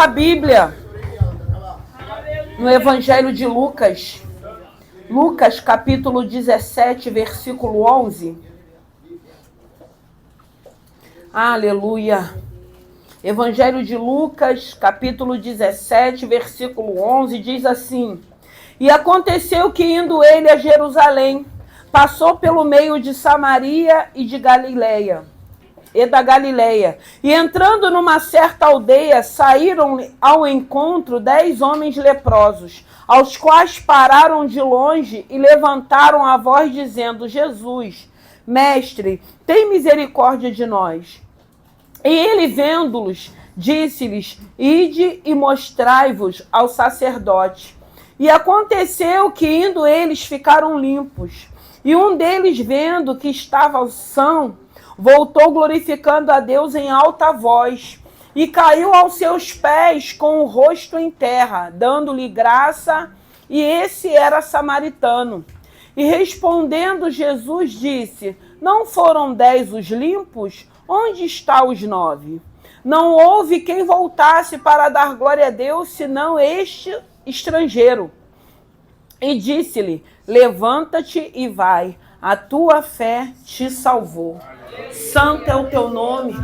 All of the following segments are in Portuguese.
sua Bíblia no Evangelho de Lucas. Lucas, capítulo 17, versículo 11. Aleluia. Evangelho de Lucas, capítulo 17, versículo 11, diz assim: E aconteceu que, indo ele a Jerusalém, passou pelo meio de Samaria e de Galileia, e entrando numa certa aldeia, saíram ao encontro 10 homens leprosos, aos quais pararam de longe e levantaram a voz, dizendo: Jesus, mestre, tem misericórdia de nós. E ele, vendo-los, disse-lhes: Ide e mostrai-vos ao sacerdote. E aconteceu que, indo eles, ficaram limpos. E um deles, vendo que estava são, voltou glorificando a Deus em alta voz, e caiu aos seus pés com o rosto em terra, dando-lhe graça, e esse era samaritano. E respondendo Jesus disse: Não foram 10 os limpos? Onde estão os 9? Não houve quem voltasse para dar glória a Deus, senão este estrangeiro. E disse-lhe: Levanta-te e vai, a tua fé te salvou. Santo é o teu nome,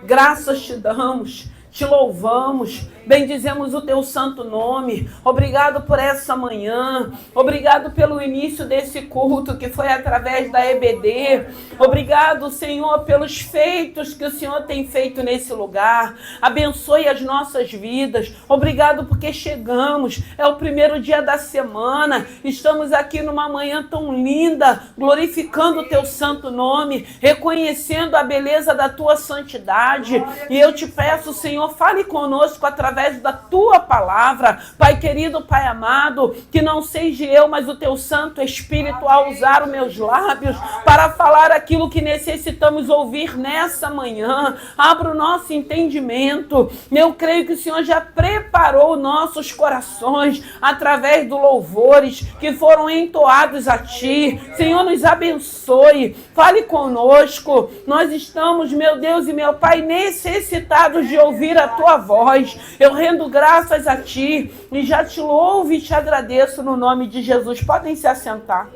graças te damos, te louvamos, bendizemos o teu santo nome. Obrigado por essa manhã, obrigado pelo início desse culto que foi através da EBD. Obrigado, Senhor, pelos feitos que o Senhor tem feito nesse lugar. Abençoe as nossas vidas. Obrigado porque chegamos, é o primeiro dia da semana, estamos aqui numa manhã tão linda, glorificando o teu santo nome, reconhecendo a beleza da tua santidade. E eu te peço, Senhor, fale conosco através da tua palavra. Pai querido, Pai amado, que não seja eu, mas o teu Santo Espírito a usar os meus lábios para falar aquilo que necessitamos ouvir nessa manhã. Abra o nosso entendimento. Eu creio que o Senhor já preparou nossos corações através dos louvores que foram entoados a ti. Senhor, nos abençoe. Fale conosco. Nós estamos, meu Deus e meu Pai, necessitados de ouvir a tua voz. Eu rendo graças a ti e já te louvo e te agradeço no nome de Jesus. Podem se assentar.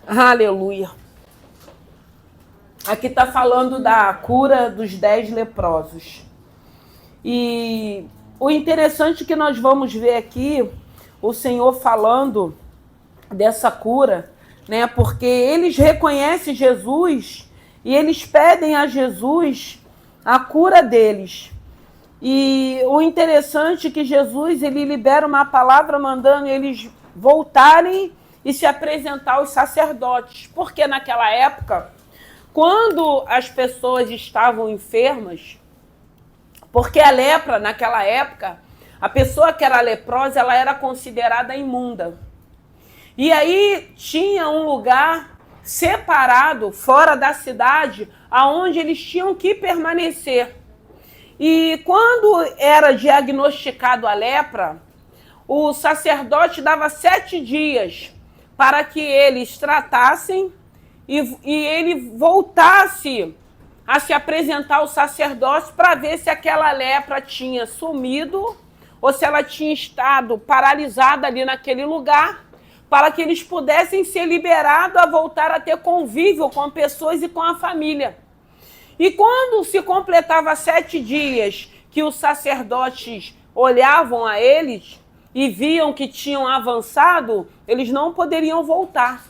Aleluia. Aqui está falando da cura dos 10 leprosos. E o interessante que nós vamos ver aqui, o Senhor falando dessa cura, né? Porque eles reconhecem Jesus e eles pedem a Jesus a cura deles. E o interessante é que Jesus, ele libera uma palavra mandando eles voltarem e se apresentar aos sacerdotes. Porque naquela época, quando as pessoas estavam enfermas, porque a lepra, naquela época, a pessoa que era leprosa, ela era considerada imunda. E aí tinha um lugar separado, fora da cidade, aonde eles tinham que permanecer. E quando era diagnosticado a lepra, o sacerdote dava 7 dias para que eles tratassem e ele voltasse a se apresentar ao sacerdócio para ver se aquela lepra tinha sumido ou se ela tinha estado paralisada ali naquele lugar, para que eles pudessem ser liberados a voltar a ter convívio com pessoas e com a família. E quando se completava 7 dias que os sacerdotes olhavam a eles e viam que tinham avançado, eles não poderiam voltar.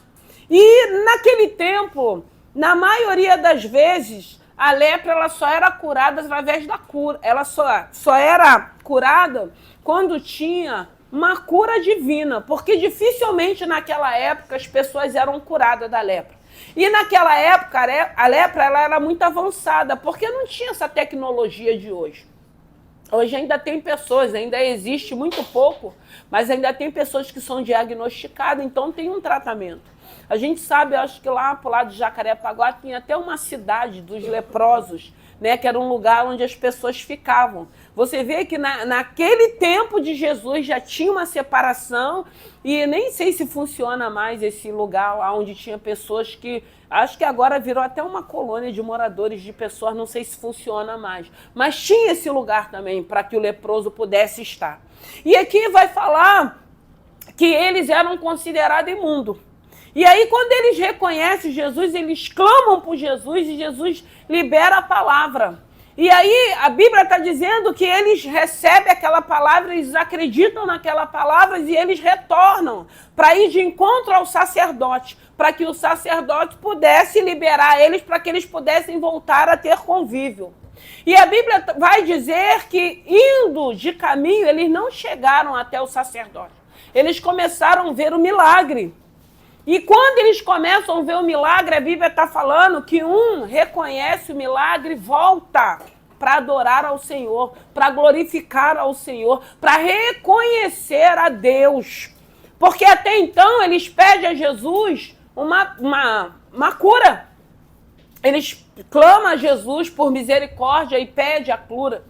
E naquele tempo, na maioria das vezes, a lepra ela só era curada através da cura. Ela só era curada quando tinha uma cura divina, porque dificilmente naquela época as pessoas eram curadas da lepra. E naquela época a lepra ela era muito avançada, porque não tinha essa tecnologia de hoje. Hoje ainda tem pessoas, ainda existe muito pouco, mas ainda tem pessoas que são diagnosticadas, então tem um tratamento. A gente sabe, acho que lá pro lado de Jacarepaguá tem até uma cidade dos leprosos, né, que era um lugar onde as pessoas ficavam. Você vê que naquele tempo de Jesus já tinha uma separação e nem sei se funciona mais esse lugar onde tinha pessoas que... Acho que agora virou até uma colônia de moradores, de pessoas, não sei se funciona mais. Mas tinha esse lugar também para que o leproso pudesse estar. E aqui vai falar que eles eram considerados imundos. E aí, quando eles reconhecem Jesus, eles clamam por Jesus e Jesus libera a palavra. E aí, a Bíblia está dizendo que eles recebem aquela palavra, eles acreditam naquela palavra e eles retornam para ir de encontro ao sacerdote, para que o sacerdote pudesse liberar eles, para que eles pudessem voltar a ter convívio. E a Bíblia vai dizer que, indo de caminho, eles não chegaram até o sacerdote. Eles começaram a ver o milagre. E quando eles começam a ver o milagre, a Bíblia está falando que um reconhece o milagre e volta para adorar ao Senhor, para glorificar ao Senhor, para reconhecer a Deus. Porque até então eles pedem a Jesus uma cura. Eles clamam a Jesus por misericórdia e pedem a cura.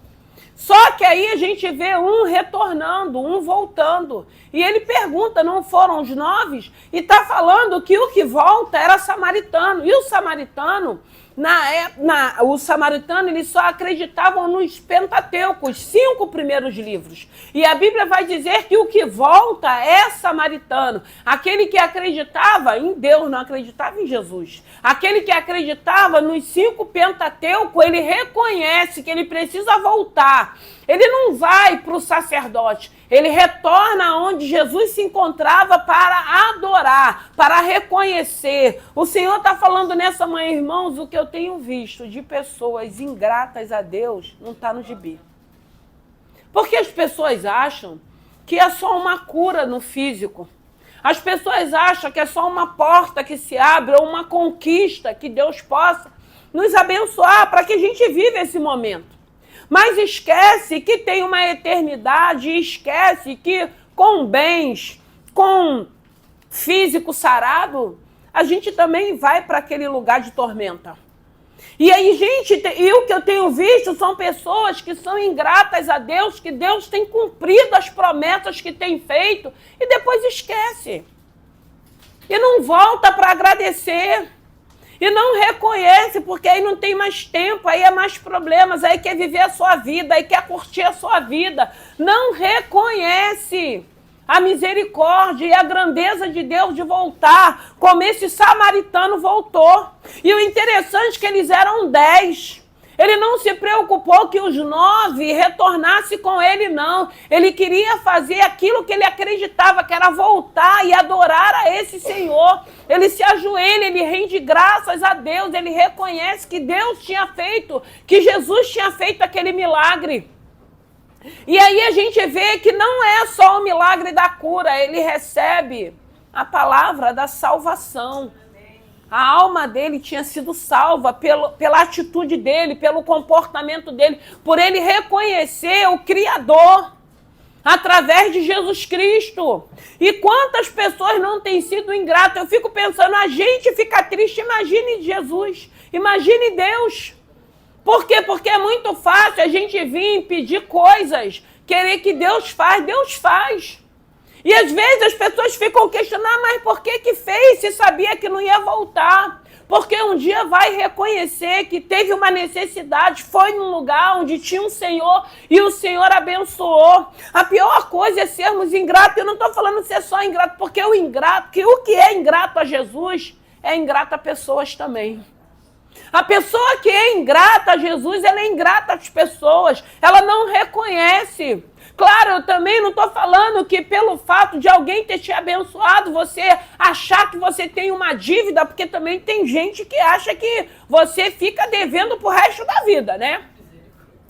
Só que aí a gente vê um retornando, um voltando. E ele pergunta, não foram os 9? E está falando que o que volta era samaritano. E o samaritano, eles só acreditavam nos Pentateucos, 5 primeiros livros. E a Bíblia vai dizer que o que volta é samaritano. Aquele que acreditava em Deus, não acreditava em Jesus. Aquele que acreditava nos 5 Pentateucos, ele reconhece que ele precisa voltar. Ele não vai para o sacerdote, ele retorna onde Jesus se encontrava para adorar, para reconhecer. O Senhor está falando nessa manhã, irmãos, o que eu tenho visto de pessoas ingratas a Deus não está no gibi. Porque as pessoas acham que é só uma cura no físico. As pessoas acham que é só uma porta que se abre ou uma conquista que Deus possa nos abençoar para que a gente viva esse momento. Mas esquece que tem uma eternidade, esquece que com bens, com físico sarado, a gente também vai para aquele lugar de tormenta. E aí, gente, e o que eu tenho visto são pessoas que são ingratas a Deus, que Deus tem cumprido as promessas que tem feito e depois esquece. E não volta para agradecer. E não reconhece, porque aí não tem mais tempo, aí é mais problemas, aí quer viver a sua vida, aí quer curtir a sua vida. Não reconhece a misericórdia e a grandeza de Deus de voltar, como esse samaritano voltou. E o interessante é que eles eram 10. Ele não se preocupou que os 9 retornassem com ele, não. Ele queria fazer aquilo que ele acreditava, que era voltar e adorar a esse Senhor. Ele se ajoelha, ele rende graças a Deus, ele reconhece que Deus tinha feito, que Jesus tinha feito aquele milagre. E aí a gente vê que não é só o milagre da cura, ele recebe a palavra da salvação. A alma dele tinha sido salva pela atitude dele, pelo comportamento dele, por ele reconhecer o Criador através de Jesus Cristo. E quantas pessoas não têm sido ingratas? Eu fico pensando, a gente fica triste, imagine Jesus, imagine Deus. Por quê? Porque é muito fácil a gente vir pedir coisas, querer que Deus faz. E às vezes as pessoas ficam questionando, mas por que fez se sabia que não ia voltar? Porque um dia vai reconhecer que teve uma necessidade, foi num lugar onde tinha um Senhor e o Senhor abençoou. A pior coisa é sermos ingratos. Eu não estou falando ser só ingrato, porque o que é ingrato a Jesus é ingrato a pessoas também. A pessoa que é ingrata a Jesus, ela é ingrata às pessoas, ela não reconhece. Claro, eu também não estou falando que pelo fato de alguém ter te abençoado, você achar que você tem uma dívida, porque também tem gente que acha que você fica devendo pro resto da vida, né?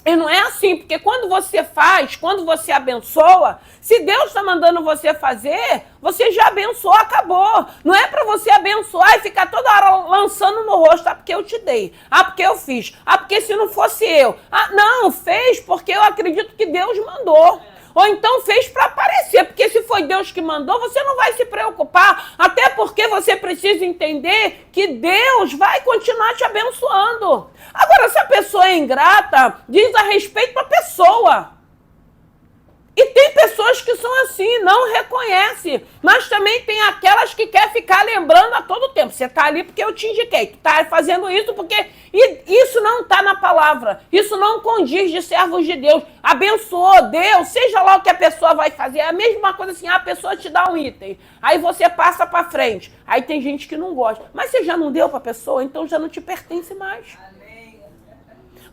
E não é assim, porque quando você faz, quando você abençoa, se Deus está mandando você fazer, você já abençoou, acabou. Não é para você abençoar e ficar toda hora lançando no rosto, porque eu te dei, porque eu fiz, porque se não fosse eu. Não, fez porque eu acredito que Deus mandou. ou então fez para aparecer, porque se foi Deus que mandou, você não vai se preocupar, até porque você precisa entender que Deus vai continuar te abençoando. Agora, se a pessoa é ingrata, diz a respeito da pessoa. E tem pessoas que são assim, não reconhecem. Mas também tem aquelas que querem ficar lembrando a todo tempo. Você está ali porque eu te indiquei. Tu está fazendo isso porque... E isso não está na palavra. Isso não condiz de servos de Deus. Abençoou Deus, seja lá o que a pessoa vai fazer. É a mesma coisa assim, a pessoa te dá um item. Aí você passa para frente. Aí tem gente que não gosta. Mas você já não deu para a pessoa, então já não te pertence mais.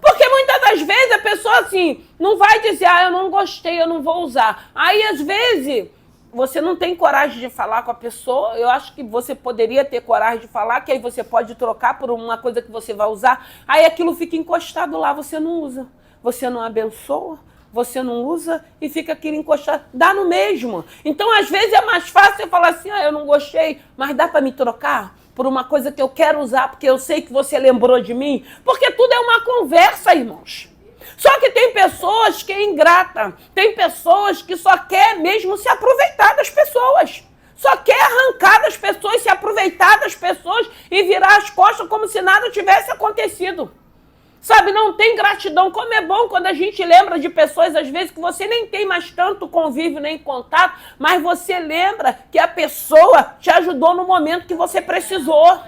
Porque muitas das vezes a pessoa assim, não vai dizer, eu não gostei, eu não vou usar. Aí às vezes você não tem coragem de falar com a pessoa, eu acho que você poderia ter coragem de falar, que aí você pode trocar por uma coisa que você vai usar, aí aquilo fica encostado lá, você não usa, você não abençoa, você não usa e fica aquilo encostado, dá no mesmo. Então às vezes é mais fácil você falar assim, eu não gostei, mas dá para me trocar? Por uma coisa que eu quero usar, porque eu sei que você lembrou de mim. Porque tudo é uma conversa, irmãos. Só que tem pessoas que é ingrata. Tem pessoas que só quer mesmo se aproveitar das pessoas. Só quer arrancar das pessoas, se aproveitar das pessoas e virar as costas como se nada tivesse acontecido. Sabe, não tem gratidão. Como é bom quando a gente lembra de pessoas, às vezes, que você nem tem mais tanto convívio nem contato, mas você lembra que a pessoa te ajudou no momento que você precisou.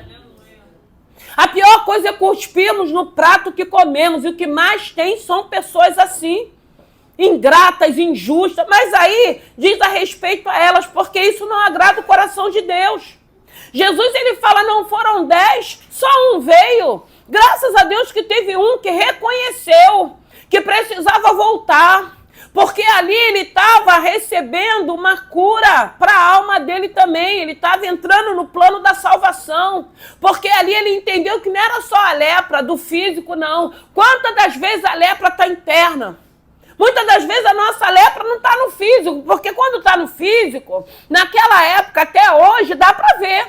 A pior coisa é cuspirmos no prato que comemos, e o que mais tem são pessoas assim, ingratas, injustas, mas aí diz a respeito a elas, porque isso não agrada o coração de Deus. Jesus, ele fala, não foram 10, só um veio. Graças a Deus que teve um que reconheceu que precisava voltar, porque ali ele estava recebendo uma cura para a alma dele também, ele estava entrando no plano da salvação, porque ali ele entendeu que não era só a lepra do físico, não. Quantas das vezes a lepra está interna? Muitas das vezes a nossa lepra não está no físico, porque quando está no físico, naquela época até hoje, dá para ver.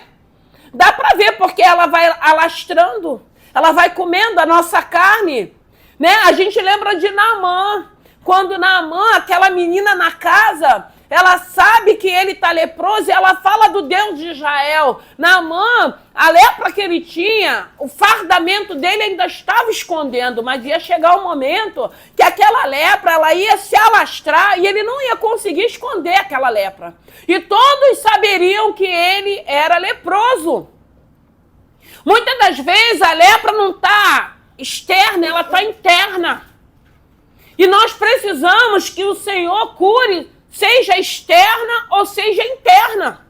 Dá para ver, porque ela vai alastrando, ela vai comendo a nossa carne, né? A gente lembra de Naamã, quando Naamã, aquela menina na casa, ela sabe que ele está leproso e ela fala do Deus de Israel. Naamã, a lepra que ele tinha, o fardamento dele ainda estava escondendo, mas ia chegar um momento que aquela lepra ela ia se alastrar e ele não ia conseguir esconder aquela lepra. E todos saberiam que ele era leproso. Muitas das vezes a lepra não está externa, ela está interna. E nós precisamos que o Senhor cure, seja externa ou seja interna.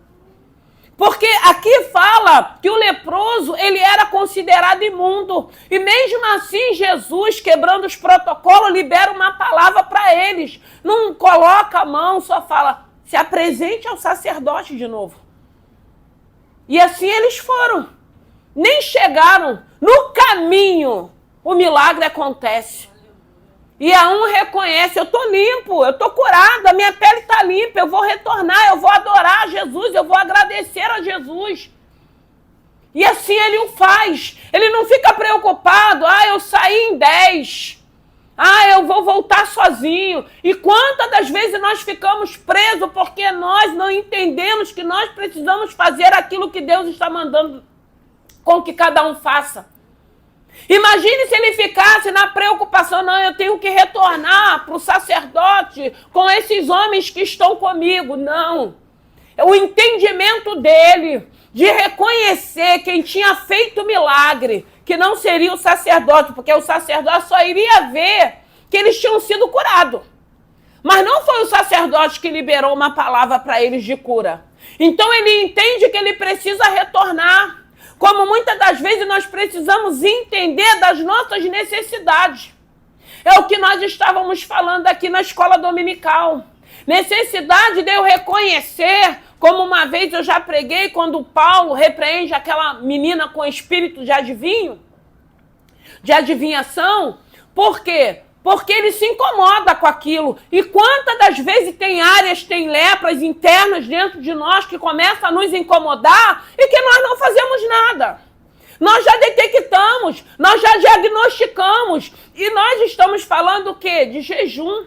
Porque aqui fala que o leproso, ele era considerado imundo. E mesmo assim, Jesus, quebrando os protocolos, libera uma palavra para eles. Não coloca a mão, só fala, se apresente ao sacerdote de novo. E assim eles foram. Nem chegaram. No caminho, o milagre acontece. E a um reconhece, eu estou limpo, eu estou curado, a minha pele está limpa, eu vou retornar, eu vou adorar a Jesus, eu vou agradecer a Jesus. E assim ele o faz. Ele não fica preocupado, eu saí em 10, eu vou voltar sozinho. E quantas das vezes nós ficamos presos porque nós não entendemos que nós precisamos fazer aquilo que Deus está mandando com que cada um faça. Imagine se ele ficasse na preocupação, não, eu tenho que retornar para o sacerdote com esses homens que estão comigo. Não. O entendimento dele de reconhecer quem tinha feito o milagre, que não seria o sacerdote, porque o sacerdote só iria ver que eles tinham sido curados. Mas não foi o sacerdote que liberou uma palavra para eles de cura. Então ele entende que ele precisa retornar. Como muitas das vezes nós precisamos entender das nossas necessidades. É o que nós estávamos falando aqui na escola dominical. Necessidade de eu reconhecer, como uma vez eu já preguei, quando Paulo repreende aquela menina com espírito de adivinhação. Por quê? Porque ele se incomoda com aquilo. E quantas das vezes tem áreas, tem lepras internas dentro de nós que começam a nos incomodar e que nós não fazemos nada. Nós já detectamos, nós já diagnosticamos. E nós estamos falando o quê? De jejum.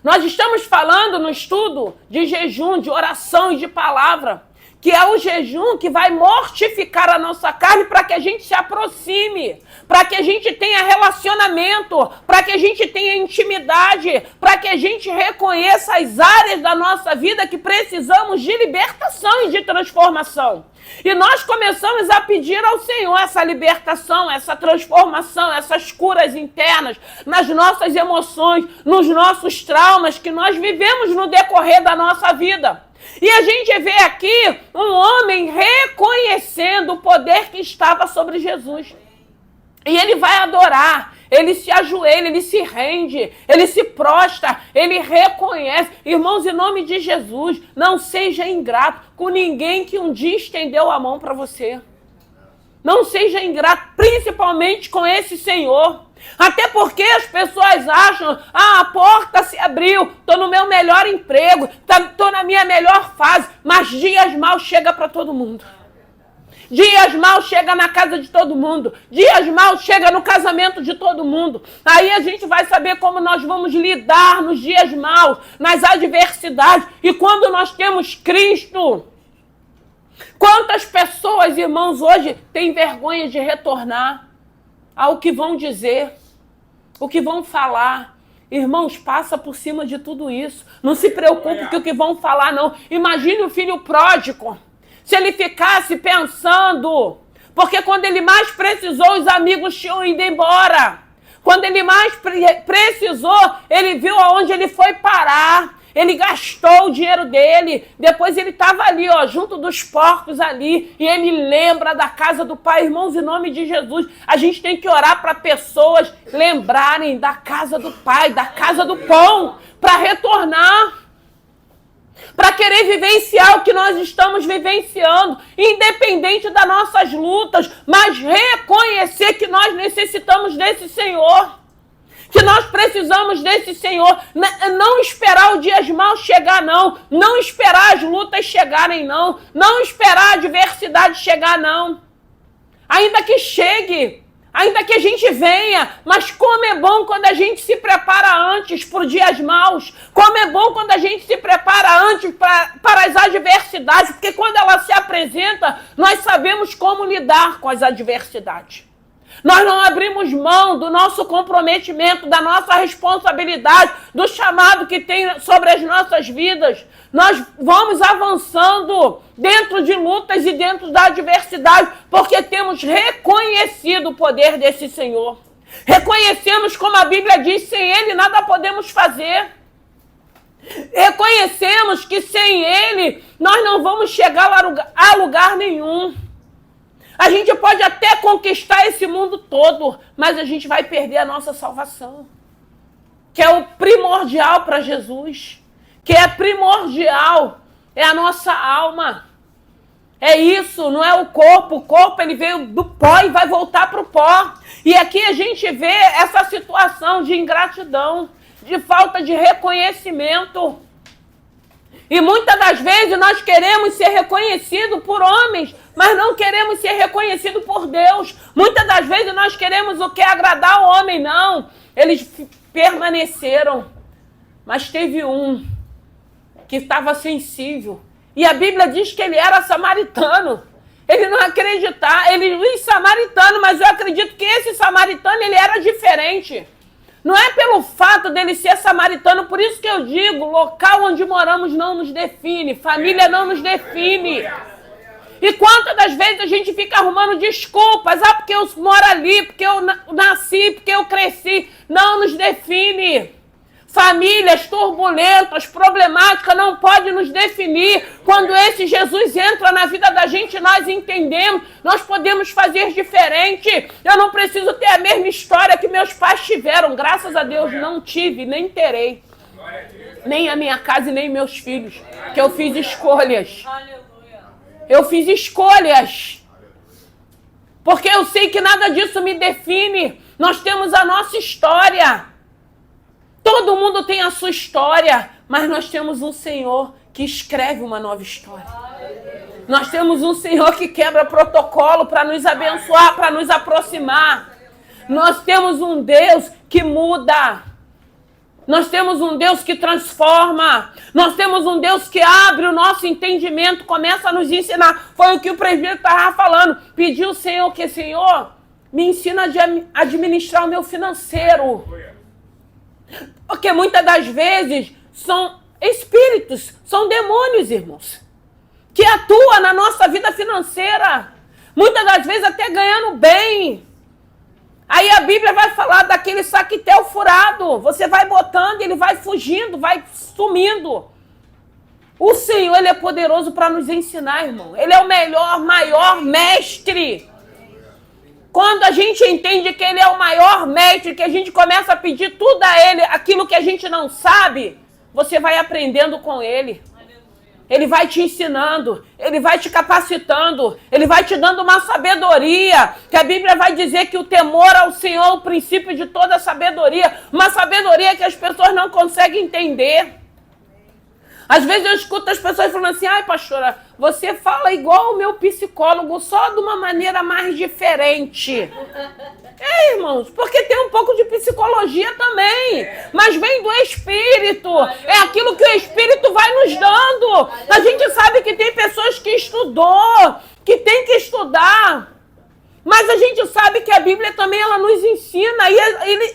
Nós estamos falando no estudo de jejum, de oração e de palavra, que é o jejum que vai mortificar a nossa carne para que a gente se aproxime, para que a gente tenha relacionamento, para que a gente tenha intimidade, para que a gente reconheça as áreas da nossa vida que precisamos de libertação e de transformação. E nós começamos a pedir ao Senhor essa libertação, essa transformação, essas curas internas nas nossas emoções, nos nossos traumas que nós vivemos no decorrer da nossa vida. E a gente vê aqui um homem reconhecendo o poder que estava sobre Jesus. E ele vai adorar, ele se ajoelha, ele se rende, ele se prostra, ele reconhece. Irmãos, em nome de Jesus, não seja ingrato com ninguém que um dia estendeu a mão para você. Não seja ingrato, principalmente com esse Senhor. Até porque as pessoas acham, a porta se abriu, estou no meu melhor emprego, estou na minha melhor fase, mas dias maus chegam para todo mundo. Dias maus chegam na casa de todo mundo. Dias maus chegam no casamento de todo mundo. Aí a gente vai saber como nós vamos lidar nos dias maus, nas adversidades. E quando nós temos Cristo, quantas pessoas, irmãos, hoje têm vergonha de retornar ao que vão dizer, o que vão falar. Irmãos, passa por cima de tudo isso. Não se preocupe com o que vão falar, não. Imagine o filho pródigo. Se ele ficasse pensando, porque quando ele mais precisou, os amigos tinham ido embora. Quando ele mais precisou, ele viu aonde ele foi parar. Ele gastou o dinheiro dele. Depois ele estava ali, junto dos porcos ali. E ele lembra da casa do Pai. Irmãos, em nome de Jesus, a gente tem que orar para pessoas lembrarem da casa do Pai, da casa do pão, para retornar. Para querer vivenciar o que nós estamos vivenciando, independente das nossas lutas, mas reconhecer que nós necessitamos desse Senhor, que nós precisamos desse Senhor, não esperar os dias maus chegar, não esperar as lutas chegarem, não esperar a adversidade chegar, ainda que chegue, ainda que a gente venha, mas como é bom quando a gente se prepara antes para os dias maus, como é bom quando a gente se prepara antes para as adversidades, porque quando ela se apresenta, nós sabemos como lidar com as adversidades. Nós não abrimos mão do nosso comprometimento, da nossa responsabilidade, do chamado que tem sobre as nossas vidas. Nós vamos avançando dentro de lutas e dentro da adversidade, porque temos reconhecido o poder desse Senhor. Reconhecemos, como a Bíblia diz, sem Ele nada podemos fazer. Reconhecemos que sem Ele nós não vamos chegar a lugar nenhum. A gente pode até conquistar esse mundo todo, mas a gente vai perder a nossa salvação, que é o primordial para Jesus, que é primordial, é a nossa alma. É isso, não é o corpo ele veio do pó e vai voltar para o pó. E aqui a gente vê essa situação de ingratidão, de falta de reconhecimento. E muitas das vezes nós queremos ser reconhecidos por homens, mas não queremos ser reconhecidos por Deus. Muitas das vezes nós queremos o que? Agradar o homem, não. Eles permaneceram, mas teve um que estava sensível. E a Bíblia diz que ele era samaritano. Ele não acreditava, ele é samaritano, mas eu acredito que esse samaritano ele era diferente. Não é pelo fato dele ser samaritano, por isso que eu digo, local onde moramos não nos define, família não nos define. E quantas das vezes a gente fica arrumando desculpas, porque eu moro ali, porque eu nasci, porque eu cresci, não nos define. Famílias turbulentas, problemáticas, não pode nos definir. Quando esse Jesus entra na vida da gente, nós entendemos, nós podemos fazer diferente. Eu não preciso ter a mesma história que meus pais tiveram. Graças a Deus, não tive, nem terei. Nem a minha casa e nem meus filhos. Que eu fiz escolhas. Eu fiz escolhas. Porque eu sei que nada disso me define. Nós temos a nossa história. Todo mundo tem a sua história, mas nós temos um Senhor que escreve uma nova história. Nós temos um Senhor que quebra protocolo para nos abençoar, para nos aproximar. Nós temos um Deus que muda Nós temos um Deus que transforma. Nós temos um Deus que abre o nosso entendimento, começa a nos ensinar. Foi o que o presbítero estava falando. Pediu ao Senhor que, Senhor, me ensina a administrar o meu financeiro. Porque muitas das vezes são espíritos, são demônios, irmãos, que atuam na nossa vida financeira. Muitas das vezes até ganhando bem. Aí a Bíblia vai falar daquele saquetel furado. Você vai botando, ele vai fugindo, vai sumindo. O Senhor, Ele é poderoso para nos ensinar, irmão. Ele é o melhor, maior mestre. Quando a gente entende que Ele é o maior mestre, que a gente começa a pedir tudo a Ele, aquilo que a gente não sabe, você vai aprendendo com Ele. Ele vai te ensinando, Ele vai te capacitando, Ele vai te dando uma sabedoria, que a Bíblia vai dizer que o temor ao Senhor é o princípio de toda sabedoria, uma sabedoria que as pessoas não conseguem entender. Às vezes eu escuto as pessoas falando assim, ai pastora, você fala igual o meu psicólogo, só de uma maneira mais diferente. É, irmãos, porque tem um pouco de psicologia também, mas vem do Espírito, é aquilo que o Espírito vai nos dando. A gente sabe que tem pessoas que estudou, que tem que estudar, mas a gente sabe que a Bíblia também ela nos ensina e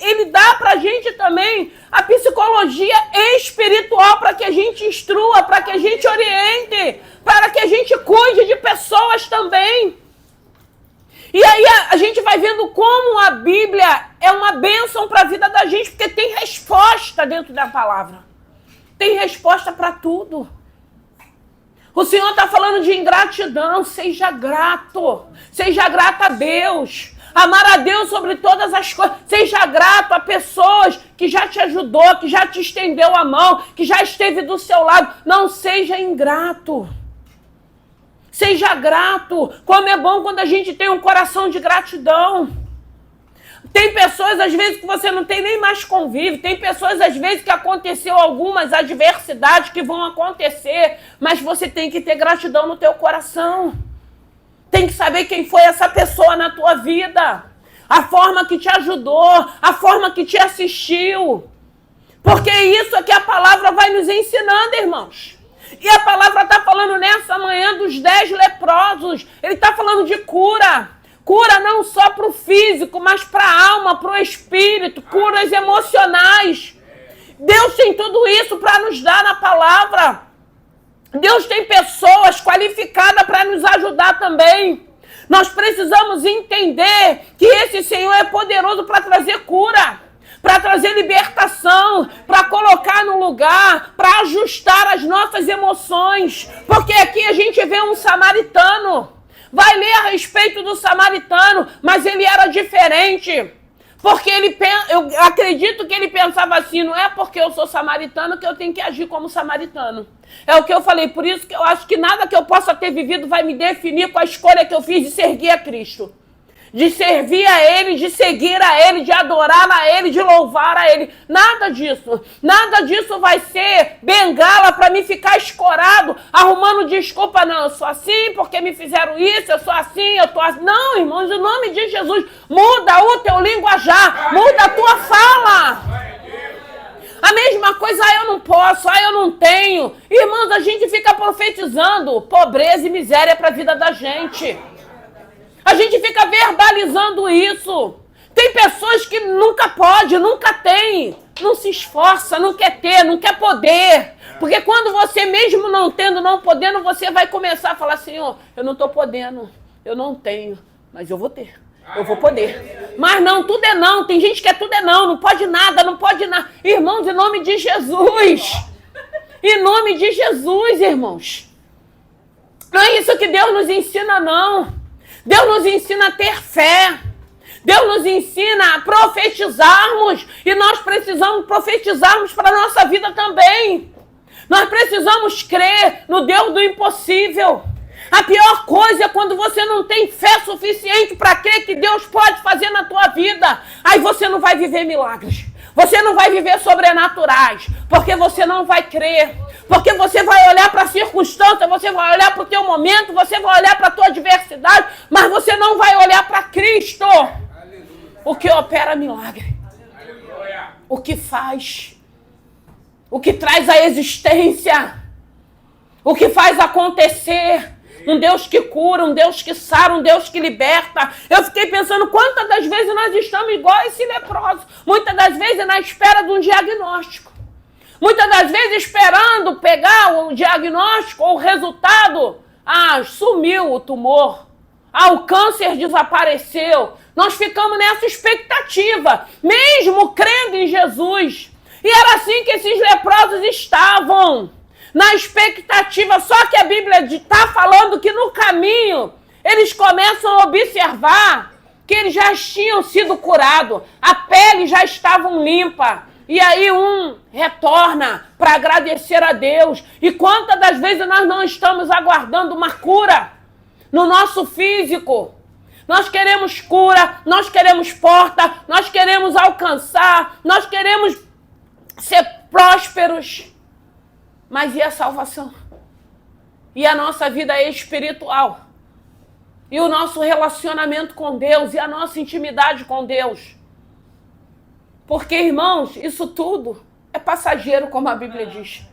ele dá pra gente também a psicologia espiritual para que a gente instrua, para que a gente oriente, para que a gente cuide de pessoas também. E aí a gente vai vendo como a Bíblia é uma bênção para a vida da gente, porque tem resposta dentro da palavra. Tem resposta para tudo. O Senhor está falando de ingratidão, seja grato. Seja grato a Deus. Amar a Deus sobre todas as coisas. Seja grato a pessoas que já te ajudou, que já te estendeu a mão, que já esteve do seu lado. Não seja ingrato. Seja grato. Como é bom quando a gente tem um coração de gratidão. Tem pessoas, às vezes, que você não tem nem mais convívio. Tem pessoas, às vezes, que aconteceu algumas adversidades que vão acontecer. Mas você tem que ter gratidão no teu coração. Tem que saber quem foi essa pessoa na tua vida. A forma que te ajudou. A forma que te assistiu. Porque isso é que a palavra vai nos ensinando, irmãos. E a palavra está falando nessa manhã dos 10 leprosos. Ele está falando de cura. Cura não só para o físico, mas para a alma, para o espírito. Curas emocionais. Deus tem tudo isso para nos dar na palavra. Deus tem pessoas qualificadas para nos ajudar também. Nós precisamos entender que esse Senhor é poderoso para trazer cura, para trazer libertação, para colocar no lugar, para ajustar as nossas emoções. Porque aqui a gente vê um samaritano. Vai ler a respeito do samaritano, mas ele era diferente. Porque eu acredito que ele pensava assim, não é porque eu sou samaritano que eu tenho que agir como samaritano. É o que eu falei, por isso que eu acho que nada que eu possa ter vivido vai me definir com a escolha que eu fiz de seguir a Cristo. De servir a Ele, de seguir a Ele, de adorar a Ele, de louvar a Ele. Nada disso. Nada disso vai ser bengala para me ficar escorado, arrumando desculpa. Não, eu sou assim porque me fizeram isso, eu sou assim, eu tô assim. Não, irmãos, em nome de Jesus, muda o teu linguajar, muda a tua fala. A mesma coisa, eu não posso, eu não tenho. Irmãos, a gente fica profetizando pobreza e miséria para a vida da gente. A gente fica verbalizando isso. Tem pessoas que nunca pode, nunca tem. Não se esforça, não quer ter, não quer poder. Porque quando você mesmo não tendo, não podendo, você vai começar a falar, Senhor, eu não estou podendo, eu não tenho, mas eu vou ter. Eu vou poder. Mas não, tudo é não. Tem gente que tudo é não. Não pode nada, não pode nada. Irmãos, em nome de Jesus. Em nome de Jesus, irmãos. Não é isso que Deus nos ensina, não. Deus nos ensina a ter fé. Deus nos ensina a profetizarmos. E nós precisamos profetizarmos para a nossa vida também. Nós precisamos crer no Deus do impossível. A pior coisa é quando você não tem fé suficiente para crer que Deus pode fazer na tua vida. Aí você não vai viver milagres. Você não vai viver sobrenaturais. Porque você não vai crer. Porque você vai olhar para a circunstância, você vai olhar para o teu momento, você vai olhar para a tua adversidade, mas você não vai olhar para Cristo. Aleluia. O que opera milagre. Aleluia. O que faz. o que traz a existência, o que faz acontecer. Um Deus que cura, um Deus que sara, um Deus que liberta. Eu fiquei pensando quantas das vezes nós estamos igual a esse leproso. Muitas das vezes na espera de um diagnóstico. Muitas das vezes esperando pegar o diagnóstico ou o resultado. Ah, sumiu o tumor. Ah, o câncer desapareceu. Nós ficamos nessa expectativa, mesmo crendo em Jesus. E era assim que esses leprosos estavam. Na expectativa, só que a Bíblia está falando que no caminho eles começam a observar que eles já tinham sido curados, a pele já estavam limpa. E aí um retorna para agradecer a Deus. E quantas das vezes nós não estamos aguardando uma cura no nosso físico? Nós queremos cura, nós queremos porta, nós queremos alcançar, nós queremos ser prósperos. Mas e a salvação? E a nossa vida espiritual? E o nosso relacionamento com Deus? E a nossa intimidade com Deus? Porque, irmãos, isso tudo é passageiro, como a Bíblia diz.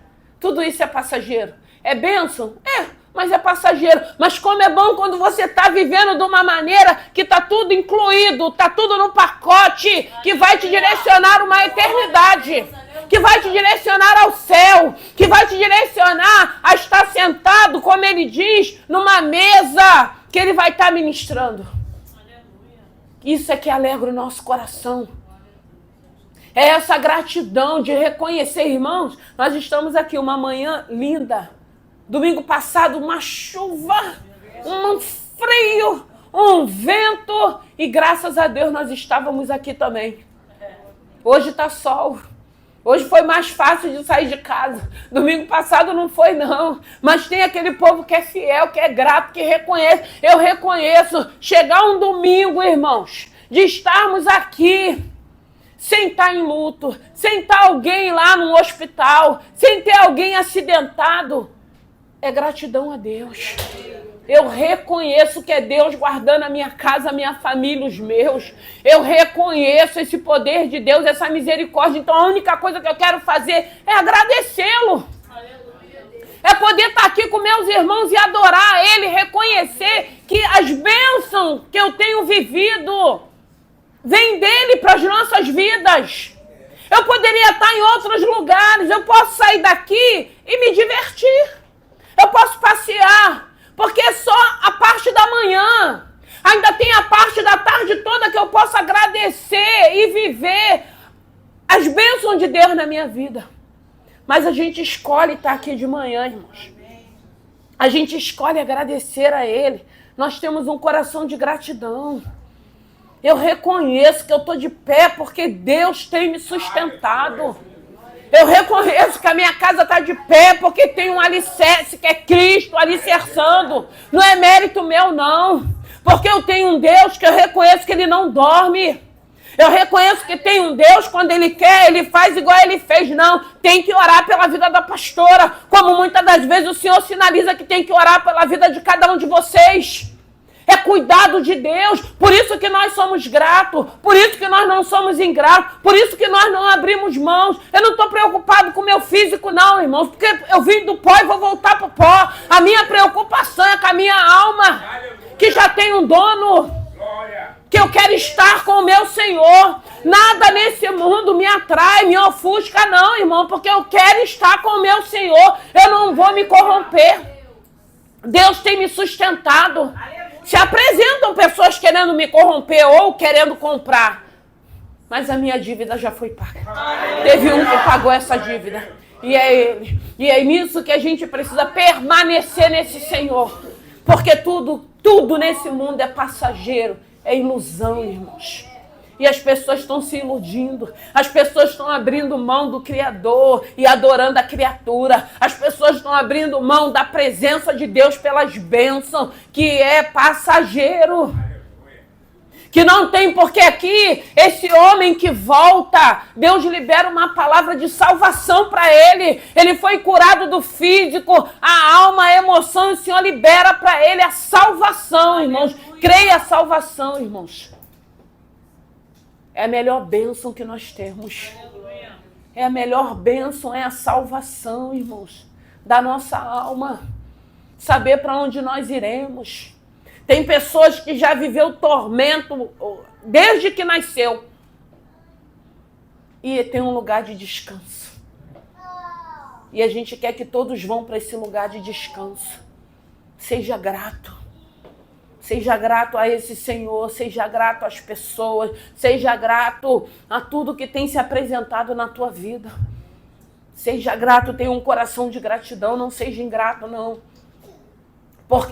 Tudo isso é passageiro. É bênção? É, mas é passageiro. Mas como é bom quando você está vivendo de uma maneira que está tudo incluído, está tudo no pacote, que vai te direcionar uma eternidade. Que vai te direcionar ao céu, que vai te direcionar a estar sentado, como ele diz, numa mesa que ele vai estar ministrando. Isso é que alegra o nosso coração. É essa gratidão de reconhecer, irmãos, nós estamos aqui uma manhã linda. Domingo passado, uma chuva, um frio, um vento, e graças a Deus nós estávamos aqui também. Hoje está sol. Hoje foi mais fácil de sair de casa. Domingo passado não foi, não. Mas tem aquele povo que é fiel, que é grato, que reconhece. Eu reconheço. Chegar um domingo, irmãos, de estarmos aqui, sem estar em luto, sem estar alguém lá no hospital, sem ter alguém acidentado, é gratidão a Deus. Eu reconheço que é Deus guardando a minha casa, a minha família, os meus. Eu reconheço esse poder de Deus, essa misericórdia. Então a única coisa que eu quero fazer é agradecê-lo. É poder estar aqui com meus irmãos e adorar Ele, reconhecer que as bênçãos que eu tenho vivido vêm dEle para as nossas vidas. Eu poderia estar em outros lugares, eu posso sair daqui e me divertir. Eu posso passear. Porque é só a parte da manhã. Ainda tem a parte da tarde toda que eu posso agradecer e viver as bênçãos de Deus na minha vida. Mas a gente escolhe estar aqui de manhã, irmãos. A gente escolhe agradecer a Ele. Nós temos um coração de gratidão. Eu reconheço que eu estou de pé porque Deus tem me sustentado. Eu reconheço que a minha casa está de pé porque tem um alicerce que é Cristo alicerçando. Não é mérito meu, não. Porque eu tenho um Deus que eu reconheço que Ele não dorme. Eu reconheço que tem um Deus, quando Ele quer, Ele faz igual Ele fez. Não, tem que orar pela vida da pastora. Como muitas das vezes o Senhor sinaliza que tem que orar pela vida de cada um de vocês. É cuidado de Deus, por isso que nós somos gratos, por isso que nós não somos ingratos, por isso que nós não abrimos mãos. Eu não estou preocupado com o meu físico não, irmãos, porque eu vim do pó e vou voltar para o pó. A minha preocupação é com a minha alma, que já tem um dono, que eu quero estar com o meu Senhor. Nada nesse mundo me atrai, me ofusca não, irmão, porque eu quero estar com o meu Senhor, eu não vou me corromper. Deus tem me sustentado. Se apresentam pessoas querendo me corromper ou querendo comprar. Mas a minha dívida já foi paga. Teve um que pagou essa dívida. E é Ele. E é nisso que a gente precisa permanecer nesse Senhor. Porque tudo nesse mundo é passageiro. É ilusão, irmãos. E as pessoas estão se iludindo. As pessoas estão abrindo mão do Criador e adorando a criatura. As pessoas estão abrindo mão da presença de Deus pelas bênçãos, que é passageiro. Que não tem porque aqui, esse homem que volta, Deus libera uma palavra de salvação para ele. Ele foi curado do físico, a alma, a emoção, e o Senhor libera para ele a salvação, irmãos. Creia a salvação, irmãos. É a melhor bênção que nós temos. É a melhor bênção, é a salvação, irmãos, da nossa alma. Saber para onde nós iremos. Tem pessoas que já viveu tormento desde que nasceu. E tem um lugar de descanso. E a gente quer que todos vão para esse lugar de descanso. Seja grato. Seja grato a esse Senhor, seja grato às pessoas, seja grato a tudo que tem se apresentado na tua vida. Seja grato, tenha um coração de gratidão, não seja ingrato, não.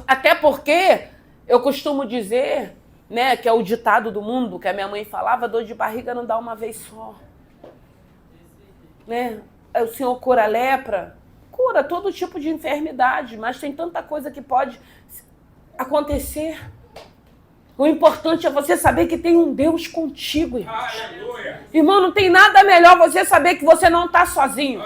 Até porque eu costumo dizer, né, que é o ditado do mundo, que a minha mãe falava, dor de barriga não dá uma vez só. Né? O Senhor cura a lepra, cura todo tipo de enfermidade, mas tem tanta coisa que pode acontecer. O importante é você saber que tem um Deus contigo, irmão. Irmão, não tem nada melhor você saber que você não está sozinho.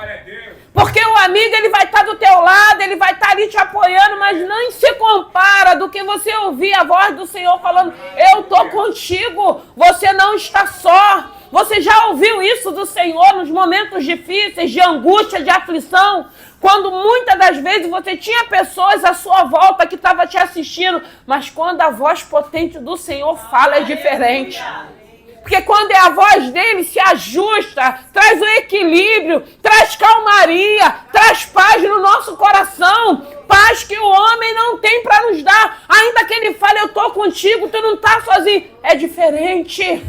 Porque o amigo, ele vai estar do teu lado, ele vai estar ali te apoiando, mas nem se compara do que você ouvir a voz do Senhor falando, eu estou contigo, você não está só. Você já ouviu isso do Senhor nos momentos difíceis, de angústia, de aflição? Quando muitas das vezes você tinha pessoas à sua volta que estavam te assistindo, mas quando a voz potente do Senhor fala é diferente. Porque quando é a voz dele, se ajusta, traz o equilíbrio, traz calmaria, traz paz no nosso coração. Paz que o homem não tem para nos dar. Ainda que ele fale, eu estou contigo, tu não está sozinho. É diferente.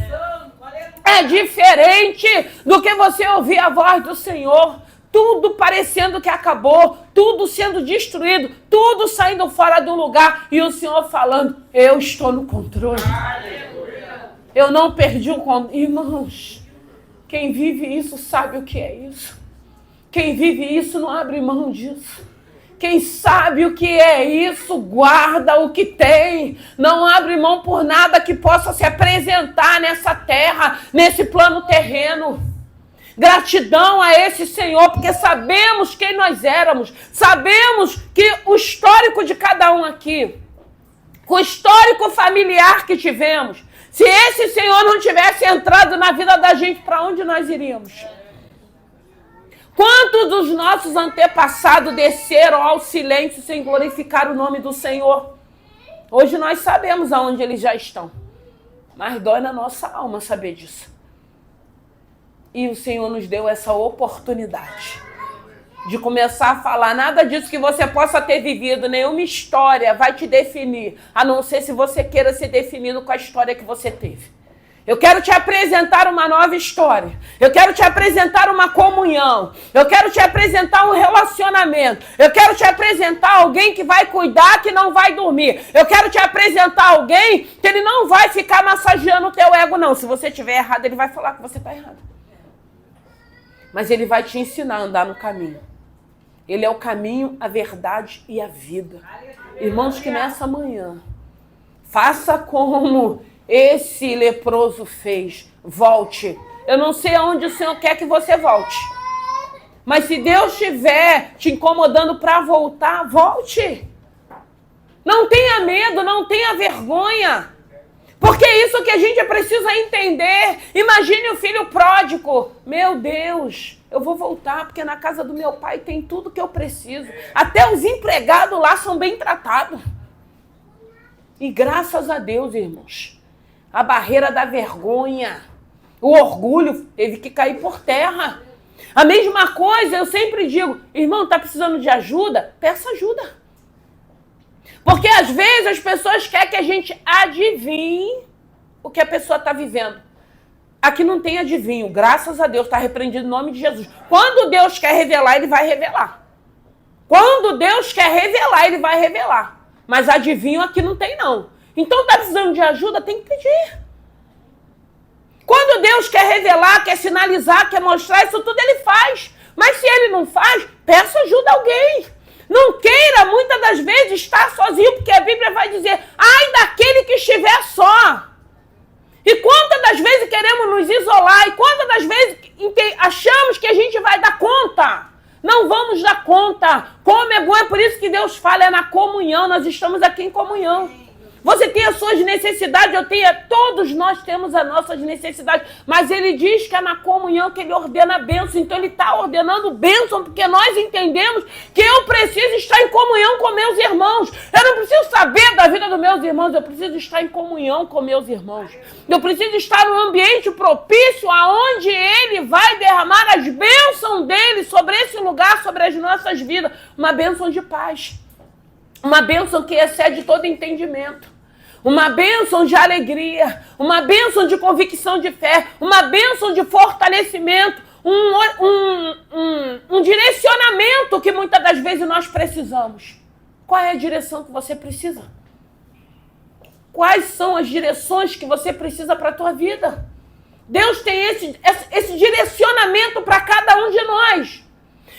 É diferente do que você ouvir a voz do Senhor. Tudo parecendo que acabou, tudo sendo destruído, tudo saindo fora do lugar. E o Senhor falando, eu estou no controle. Eu não perdi o controle. Irmãos, quem vive isso sabe o que é isso. Quem vive isso não abre mão disso. Quem sabe o que é isso, guarda o que tem. Não abre mão por nada que possa se apresentar nessa terra, nesse plano terreno. Gratidão a esse Senhor, porque sabemos quem nós éramos. Sabemos que o histórico de cada um aqui, o histórico familiar que tivemos, se esse Senhor não tivesse entrado na vida da gente, para onde nós iríamos? Quantos dos nossos antepassados desceram ao silêncio sem glorificar o nome do Senhor? Hoje nós sabemos aonde eles já estão. Mas dói na nossa alma saber disso. E o Senhor nos deu essa oportunidade de começar a falar. Nada disso que você possa ter vivido, nenhuma história vai te definir, a não ser se você queira ser definido com a história que você teve. Eu quero te apresentar uma nova história. Eu quero te apresentar uma comunhão. Eu quero te apresentar um relacionamento. Eu quero te apresentar alguém que vai cuidar, que não vai dormir. Eu quero te apresentar alguém que ele não vai ficar massageando o teu ego, não. Se você estiver errado, ele vai falar que você está errado. Mas ele vai te ensinar a andar no caminho. Ele é o caminho, a verdade e a vida. Irmãos, que nessa manhã, faça como esse leproso fez. Volte. Eu não sei aonde o Senhor quer que você volte. Mas se Deus estiver te incomodando para voltar, volte. Não tenha medo, não tenha vergonha. Porque é isso que a gente precisa entender. Imagine o filho pródigo. Meu Deus, eu vou voltar porque na casa do meu pai tem tudo que eu preciso. Até os empregados lá são bem tratados. E graças a Deus, irmãos, a barreira da vergonha, o orgulho teve que cair por terra. A mesma coisa, eu sempre digo, irmão, está precisando de ajuda? Peça ajuda. Porque às vezes as pessoas querem que a gente adivinhe o que a pessoa está vivendo. Aqui não tem adivinho, graças a Deus, está repreendido em nome de Jesus. Quando Deus quer revelar, ele vai revelar. Quando Deus quer revelar, ele vai revelar. Mas adivinho aqui não tem não. Então está precisando de ajuda, tem que pedir. Quando Deus quer revelar, quer sinalizar, quer mostrar, isso tudo ele faz. Mas se ele não faz, peça ajuda a alguém. Não queira, muitas das vezes, estar sozinho, porque a Bíblia vai dizer, ai daquele que estiver só. E quantas das vezes queremos nos isolar, e quantas das vezes achamos que a gente vai dar conta. Não vamos dar conta. Como é bom, é por isso que Deus fala, é na comunhão, nós estamos aqui em comunhão. Você tem as suas necessidades, todos nós temos as nossas necessidades, mas ele diz que é na comunhão que ele ordena a bênção, então ele está ordenando bênção, porque nós entendemos que eu preciso estar em comunhão com meus irmãos. Eu não preciso saber da vida dos meus irmãos, eu preciso estar em comunhão com meus irmãos. Eu preciso estar num ambiente propício aonde ele vai derramar as bênçãos dele sobre esse lugar, sobre as nossas vidas. Uma bênção de paz, uma bênção que excede todo entendimento. Uma bênção de alegria, uma bênção de convicção de fé, uma bênção de fortalecimento, um direcionamento que muitas das vezes nós precisamos. Qual é a direção que você precisa? Quais são as direções que você precisa para a tua vida? Deus tem esse direcionamento para cada um de nós.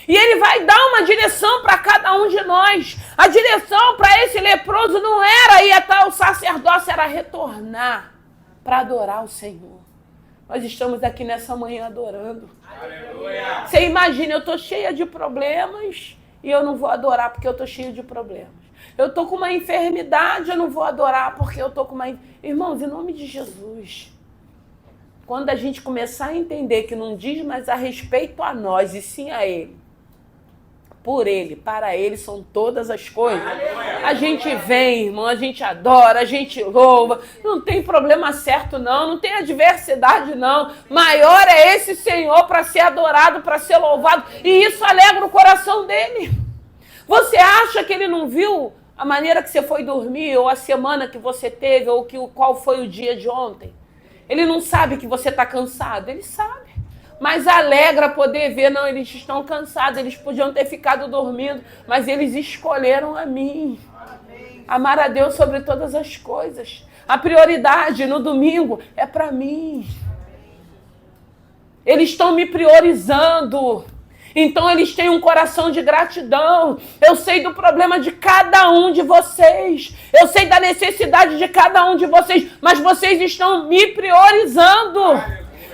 E ele vai dar uma direção para cada um de nós. A direção para esse leproso não era ir até o sacerdócio, era retornar para adorar o Senhor. Nós estamos aqui nessa manhã adorando. Aleluia. Você imagina, eu estou cheia de problemas e eu não vou adorar porque eu estou cheia de problemas. Eu estou com uma enfermidade, eu não vou adorar porque eu estou com uma... Irmãos, em nome de Jesus, quando a gente começar a entender que não diz mais a respeito a nós e sim a Ele, por Ele, para Ele são todas as coisas. A gente vem, irmão, a gente adora, a gente louva. Não tem problema certo, não tem adversidade, não. Maior é esse Senhor para ser adorado, para ser louvado. E isso alegra o coração dele. Você acha que ele não viu a maneira que você foi dormir, ou a semana que você teve, ou qual foi o dia de ontem? Ele não sabe que você está cansado? Ele sabe. Mas alegra poder ver, não, eles estão cansados, eles podiam ter ficado dormindo, mas eles escolheram a mim. Amar a Deus sobre todas as coisas. A prioridade no domingo é para mim. Eles estão me priorizando. Então eles têm um coração de gratidão. Eu sei do problema de cada um de vocês. Eu sei da necessidade de cada um de vocês. Mas vocês estão me priorizando.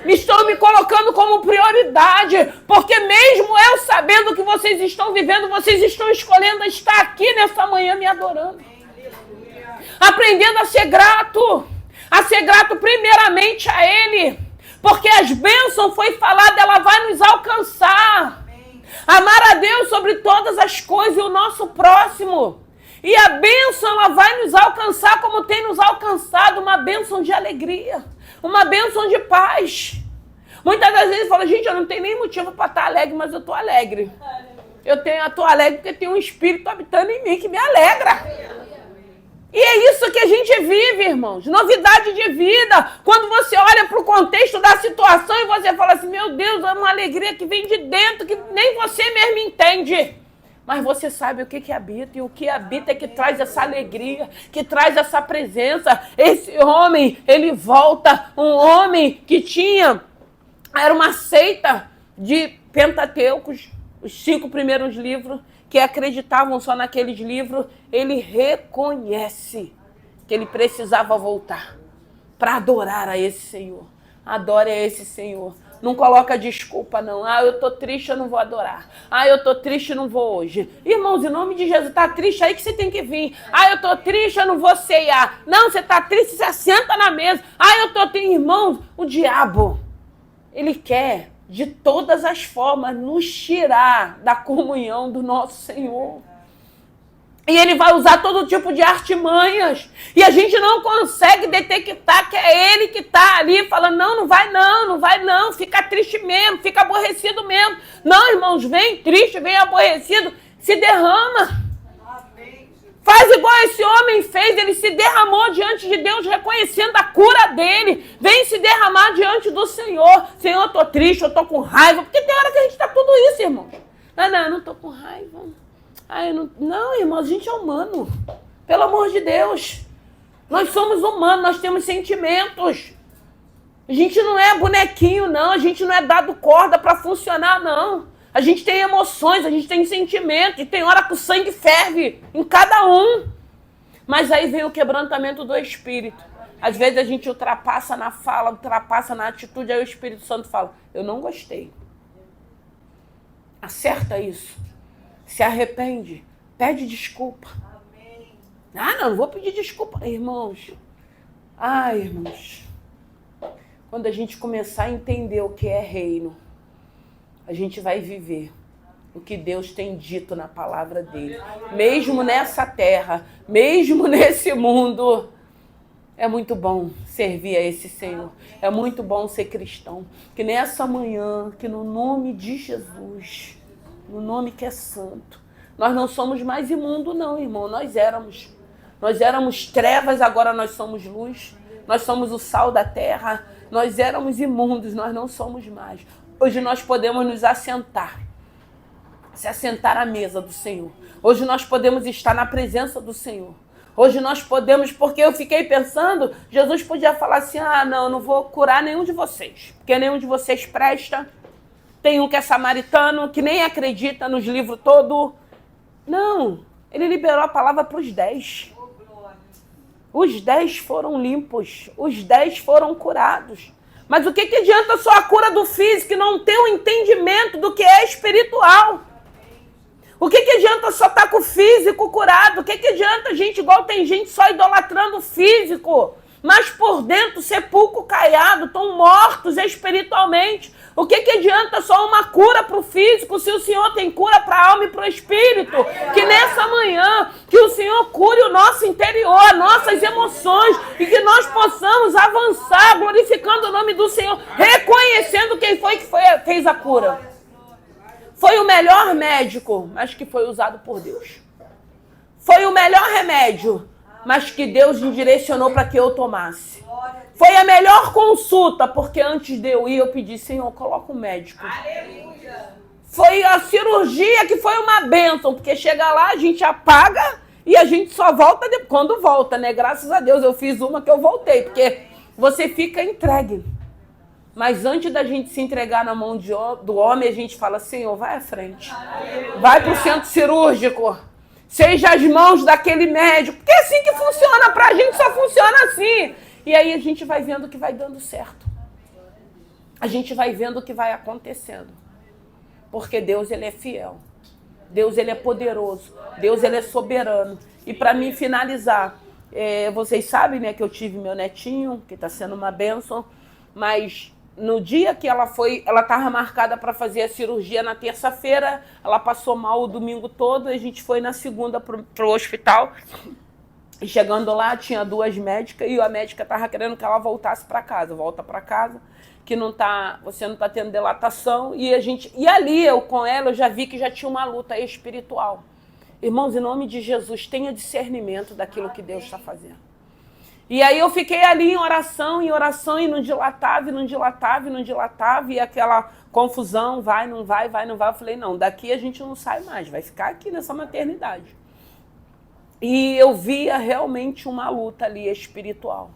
Estão me colocando como prioridade, porque mesmo eu sabendo o que vocês estão vivendo, vocês estão escolhendo estar aqui nessa manhã me adorando. Aprendendo a ser grato primeiramente a Ele, porque as bênçãos foi falado, ela vai nos alcançar. Amar a Deus sobre todas as coisas e o nosso próximo. E a bênção, ela vai nos alcançar como tem nos alcançado, uma bênção de alegria. Uma bênção de paz. Muitas das vezes fala, gente, eu não tenho nem motivo para estar alegre, mas eu estou alegre. Eu estou alegre porque tem um espírito habitando em mim que me alegra. E é isso que a gente vive, irmãos. Novidade de vida. Quando você olha para o contexto da situação e você fala assim, meu Deus, é uma alegria que vem de dentro, que nem você mesmo entende. Mas você sabe o que habita, e o que habita é que traz essa alegria, que traz essa presença. Esse homem, ele volta, um homem que era uma seita de Pentateucos, os 5 primeiros livros, que acreditavam só naqueles livros. Ele reconhece que ele precisava voltar para adorar a esse Senhor. Adore a esse Senhor. Não coloca desculpa, não. Eu estou triste, eu não vou adorar. Eu estou triste, eu não vou hoje. Irmãos, em nome de Jesus, está triste aí que você tem que vir. Eu estou triste, eu não vou ceiar. Não, você está triste, você senta na mesa. Eu estou triste. Irmãos, o diabo, ele quer, de todas as formas, nos tirar da comunhão do nosso Senhor. E ele vai usar todo tipo de artimanhas. E a gente não consegue detectar que é ele que está ali falando, não vai não, fica triste mesmo, fica aborrecido mesmo. Não, irmãos, vem triste, vem aborrecido, se derrama. Faz igual esse homem fez, ele se derramou diante de Deus, reconhecendo a cura dele. Vem se derramar diante do Senhor. Senhor, eu estou triste, eu estou com raiva. Porque tem hora que a gente está tudo isso, irmãos. Não, eu não estou com raiva. Não, irmão, a gente é humano. Pelo amor de Deus. Nós somos humanos, nós temos sentimentos. A gente não é bonequinho, não. A gente não é dado corda para funcionar, não. A gente tem emoções, a gente tem sentimentos. E tem hora que o sangue ferve em cada um. Mas aí vem o quebrantamento do Espírito. Às vezes a gente ultrapassa na fala, ultrapassa na atitude. Aí o Espírito Santo fala, eu não gostei. Acerta isso. Se arrepende, pede desculpa. Não vou pedir desculpa. Irmãos, irmãos, quando a gente começar a entender o que é reino, a gente vai viver o que Deus tem dito na palavra dele. Mesmo nessa terra, mesmo nesse mundo, é muito bom servir a esse Senhor. É muito bom ser cristão. Que nessa manhã, que no nome de Jesus, no nome que é santo, nós não somos mais imundo não, irmão. Nós éramos trevas, agora nós somos luz. Nós somos o sal da terra. Nós éramos imundos, nós não somos mais. Hoje nós podemos nos assentar. Se assentar à mesa do Senhor. Hoje nós podemos estar na presença do Senhor. Hoje nós podemos, porque eu fiquei pensando, Jesus podia falar assim, não, eu não vou curar nenhum de vocês, porque nenhum de vocês presta. Tem um que é samaritano, que nem acredita nos livros todos. Não, ele liberou a palavra para os 10. Os 10 foram limpos, os 10 foram curados. Mas o que adianta só a cura do físico e não ter o entendimento do que é espiritual? O que adianta só estar com o físico curado? O que adianta, gente, igual tem gente só idolatrando o físico, mas por dentro, sepulcro caiado, estão mortos espiritualmente. O que adianta só uma cura para o físico se o Senhor tem cura para a alma e para o espírito? Que nessa manhã, que o Senhor cure o nosso interior, nossas emoções, e que nós possamos avançar glorificando o nome do Senhor, reconhecendo quem foi que fez a cura. Foi o melhor médico, mas que foi usado por Deus. Foi o melhor remédio, mas que Deus me direcionou para que eu tomasse. Foi a melhor consulta, porque antes de eu ir, eu pedi, Senhor, coloca um médico. Foi a cirurgia que foi uma bênção, porque chega lá, a gente apaga e a gente só volta quando volta, né? Graças a Deus, eu fiz uma que eu voltei, porque você fica entregue. Mas antes da gente se entregar na mão do homem, a gente fala, Senhor, vai à frente. Vai para o centro cirúrgico. Seja as mãos daquele médico. Porque é assim que funciona. Para a gente só funciona assim. E aí a gente vai vendo que vai dando certo. A gente vai vendo o que vai acontecendo. Porque Deus, ele é fiel. Deus, ele é poderoso. Deus, ele é soberano. E para mim finalizar, vocês sabem, né, que eu tive meu netinho, que está sendo uma bênção, mas no dia que ela estava marcada para fazer a cirurgia na terça-feira, ela passou mal o domingo todo, e a gente foi na segunda pro hospital. E chegando lá, tinha 2 médicas, e a médica estava querendo que ela voltasse para casa. Volta para casa, que você não está tendo dilatação. E ali, eu com ela, eu já vi que já tinha uma luta espiritual. Irmãos, em nome de Jesus, tenha discernimento daquilo que Deus está fazendo. E aí eu fiquei ali em oração, e não dilatava, e aquela confusão, vai, não vai. Eu falei, não, daqui a gente não sai mais, vai ficar aqui nessa maternidade. E eu via realmente uma luta ali espiritual.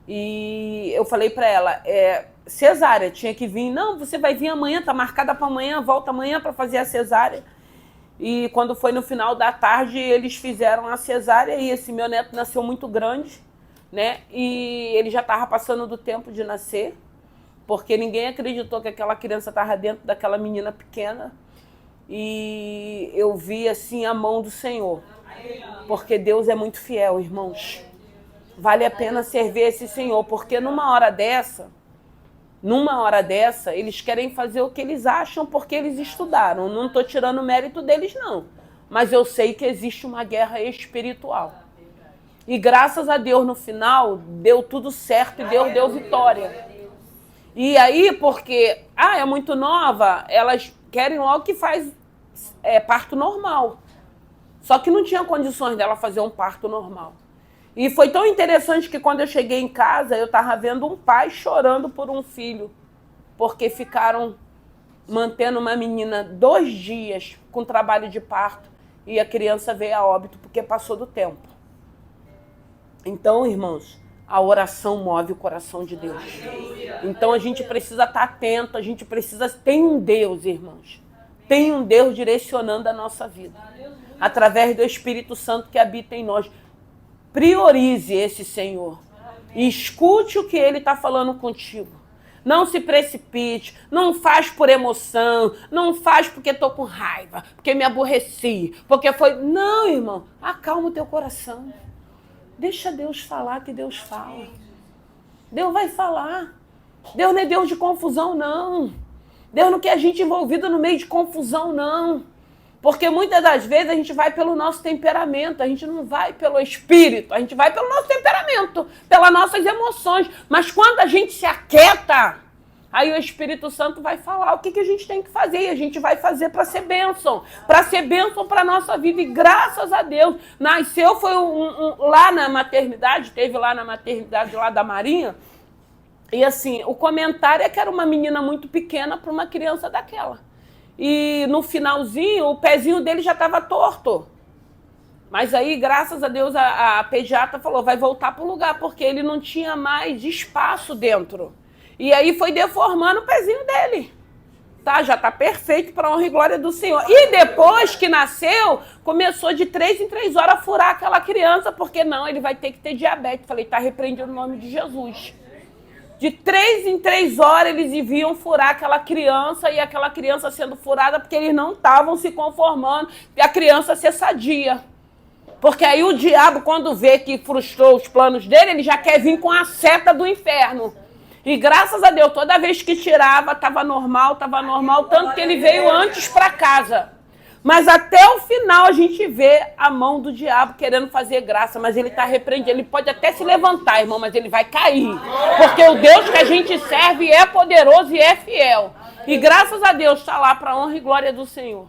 E eu falei para ela, cesárea, tinha que vir. Não, você vai vir amanhã, tá marcada para amanhã, volta amanhã para fazer a cesárea. E quando foi no final da tarde, eles fizeram a cesárea, e esse meu neto nasceu muito grande, né? E ele já estava passando do tempo de nascer, porque ninguém acreditou que aquela criança estava dentro daquela menina pequena. E eu vi assim a mão do Senhor, porque Deus é muito fiel, irmãos. Vale a pena servir esse Senhor, porque numa hora dessa, eles querem fazer o que eles acham porque eles estudaram. Não estou tirando o mérito deles, não. Mas eu sei que existe uma guerra espiritual. E graças a Deus, no final, deu tudo certo e Deus deu vitória. E aí, porque, é muito nova, elas querem logo que faz parto normal. Só que não tinha condições dela fazer um parto normal. E foi tão interessante que quando eu cheguei em casa, eu estava vendo um pai chorando por um filho, porque ficaram mantendo uma menina 2 dias com trabalho de parto, e a criança veio a óbito porque passou do tempo. Então, irmãos, a oração move o coração de Deus. Então a gente precisa estar atento, a gente precisa... Tem um Deus, irmãos. Tem um Deus direcionando a nossa vida. Através do Espírito Santo que habita em nós. Priorize esse Senhor. E escute o que Ele está falando contigo. Não se precipite, não faz por emoção, não faz porque estou com raiva, porque me aborreci, porque foi... Não, irmão, acalma o teu coração. Deixa Deus falar, que Deus fala. Deus vai falar. Deus não é Deus de confusão, não. Deus não quer a gente envolvida no meio de confusão, não. Porque muitas das vezes a gente vai pelo nosso temperamento, a gente não vai pelo espírito, a gente vai pelo nosso temperamento, pelas nossas emoções. Mas quando a gente se aquieta, aí o Espírito Santo vai falar o que a gente tem que fazer, e a gente vai fazer para ser bênção para a nossa vida. E graças a Deus, nasceu, foi lá na maternidade, teve lá na maternidade lá da Marinha, e assim, o comentário é que era uma menina muito pequena para uma criança daquela. E no finalzinho, o pezinho dele já estava torto. Mas aí, graças a Deus, a pediatra falou, vai voltar para o lugar, porque ele não tinha mais espaço dentro. E aí foi deformando o pezinho dele. Tá, já está perfeito para a honra e glória do Senhor. E depois que nasceu, começou de 3 em 3 horas a furar aquela criança, porque não, ele vai ter que ter diabetes. Falei, está repreendido no nome de Jesus. De 3 em 3 horas eles deviam furar aquela criança, e aquela criança sendo furada porque eles não estavam se conformando e a criança ser sadia. Porque aí o diabo, quando vê que frustrou os planos dele, ele já quer vir com a seta do inferno. E graças a Deus, toda vez que tirava, estava normal, tanto que ele veio antes para casa. Mas até o final a gente vê a mão do diabo querendo fazer graça, mas ele está repreendido. Ele pode até se levantar, irmão, mas ele vai cair. Porque o Deus que a gente serve é poderoso e é fiel. E graças a Deus está lá para a honra e glória do Senhor.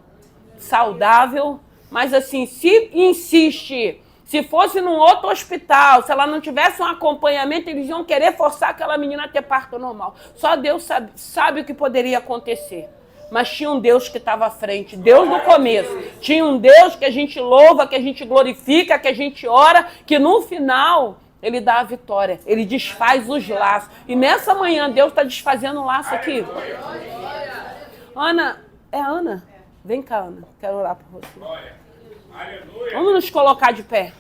Saudável, mas assim, se insiste, se fosse num outro hospital, se ela não tivesse um acompanhamento, eles iam querer forçar aquela menina a ter parto normal. Só Deus sabe o que poderia acontecer. Mas tinha um Deus que estava à frente, Deus no começo. Tinha um Deus que a gente louva, que a gente glorifica, que a gente ora, que no final ele dá a vitória, ele desfaz os laços. E nessa manhã Deus está desfazendo o laço aqui. Ana, é a Ana? Vem cá, Ana, quero orar por você. Vamos nos colocar de pé.